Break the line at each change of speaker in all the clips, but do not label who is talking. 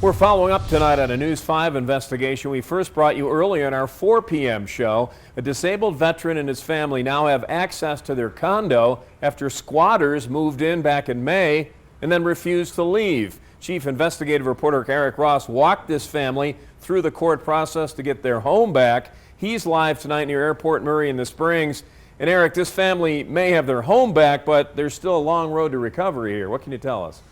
We're following up tonight on a News 5 investigation we first brought you earlier in our 4 p.m. show. A disabled veteran and his family now have access to their condo after squatters moved in back in May and then refused to leave. Chief investigative reporter Eric Ross walked this family through the court process to get their home back. He's live tonight near Airport Murray in the Springs. And Eric, this family may have their home back, but there's still a long road to recovery here. What can you tell us?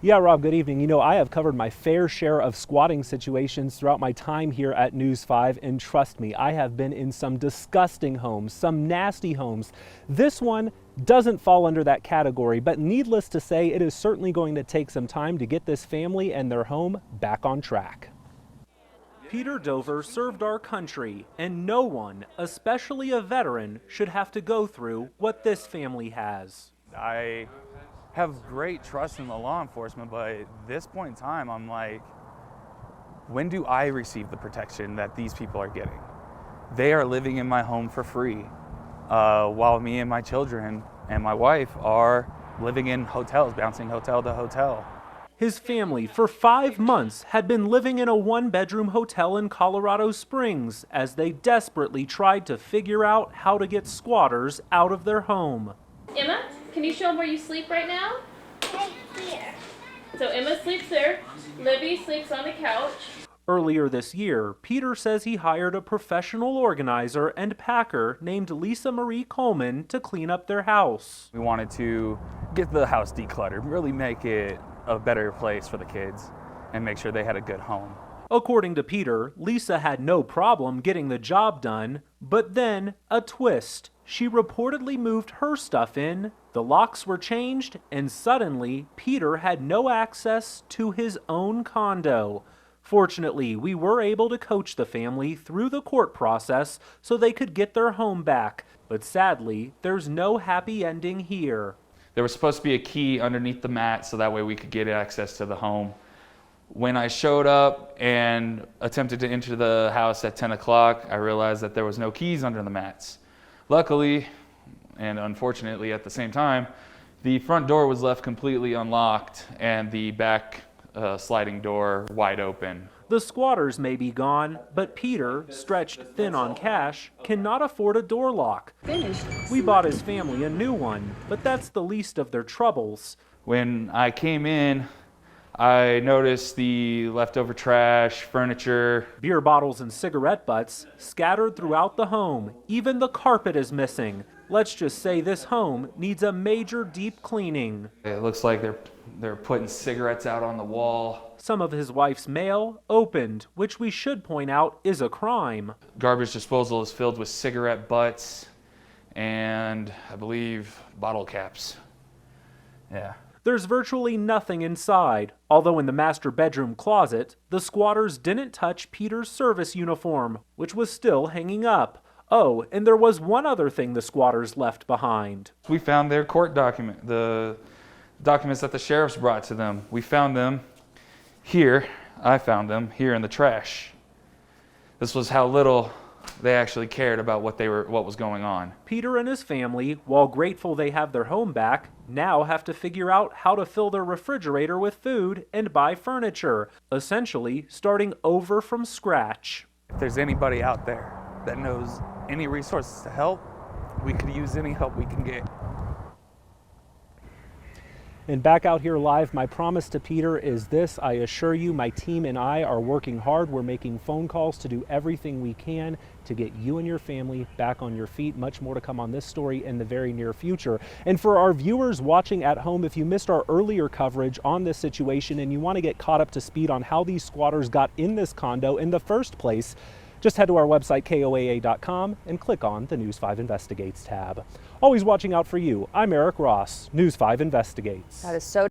Yeah, Rob, good evening. You know, I have covered my fair share of squatting situations throughout my time here at News 5, and trust me, I have been in some disgusting homes, some nasty homes. This one doesn't fall under that category, but needless to say, it is certainly going to take some time to get this family and their home back on track. Peter Dover served our country, and no one, especially a veteran, should have to go through what this family has.
I have great trust in the law enforcement, but at this point in time, I'm like, when do I receive the protection that these people are getting? They are living in my home for free, while me and my children and my wife are living in hotels, bouncing hotel to hotel.
His family, for 5 months, had been living in a one-bedroom hotel in Colorado Springs as they desperately tried to figure out how to get squatters out of their home.
Emma, can you show them where you sleep right now?
Right here.
So Emma sleeps there. Libby sleeps on the couch.
Earlier this year, Peter says he hired a professional organizer and packer named Lisa Marie Coleman to clean up their house.
We wanted to get the house decluttered, really make it a better place for the kids and make sure they had a good home.
According to Peter, Lisa had no problem getting the job done, but then a twist. She reportedly moved her stuff in, the locks were changed, and suddenly Peter had no access to his own condo. Fortunately, we were able to coach the family through the court process so they could get their home back. But sadly, there's no happy ending here.
There was supposed to be a key underneath the mat so that way we could get access to the home. When I showed up and attempted to enter the house at 10 o'clock, I realized that there was no keys under the mats. Luckily, and unfortunately at the same time, the front door was left completely unlocked and the back sliding door wide open.
The squatters may be gone, but Peter, stretched thin on cash, cannot afford a door lock. We bought his family a new one, but that's the least of their troubles.
When I came in, I noticed the leftover trash, furniture,
Beer bottles and cigarette butts scattered throughout the home. Even the carpet is missing. Let's just say this home needs a major deep cleaning.
It looks like they're putting cigarettes out on the wall.
Some of his wife's mail opened, which we should point out is a crime.
Garbage disposal is filled with cigarette butts and I believe bottle caps. Yeah.
There's virtually nothing inside, although in the master bedroom closet, the squatters didn't touch Peter's service uniform, which was still hanging up. Oh, and there was one other thing the squatters left behind.
We found their court document, the documents that the sheriffs brought to them. We found them here. I found them here in the trash. This was how little they actually cared about what was going on.
Peter and his family, while grateful they have their home back, now have to figure out how to fill their refrigerator with food and buy furniture, essentially starting over from scratch.
If there's anybody out there that knows any resources to help, we could use any help we can get.
And back out here live, my promise to Peter is this. I assure you, my team and I are working hard. We're making phone calls to do everything we can to get you and your family back on your feet. Much more to come on this story in the very near future. And for our viewers watching at home, if you missed our earlier coverage on this situation and you want to get caught up to speed on how these squatters got in this condo in the first place, just head to our website, KOAA.com, and click on the News 5 Investigates tab. Always watching out for you. I'm Eric Ross, News 5 Investigates.
That is so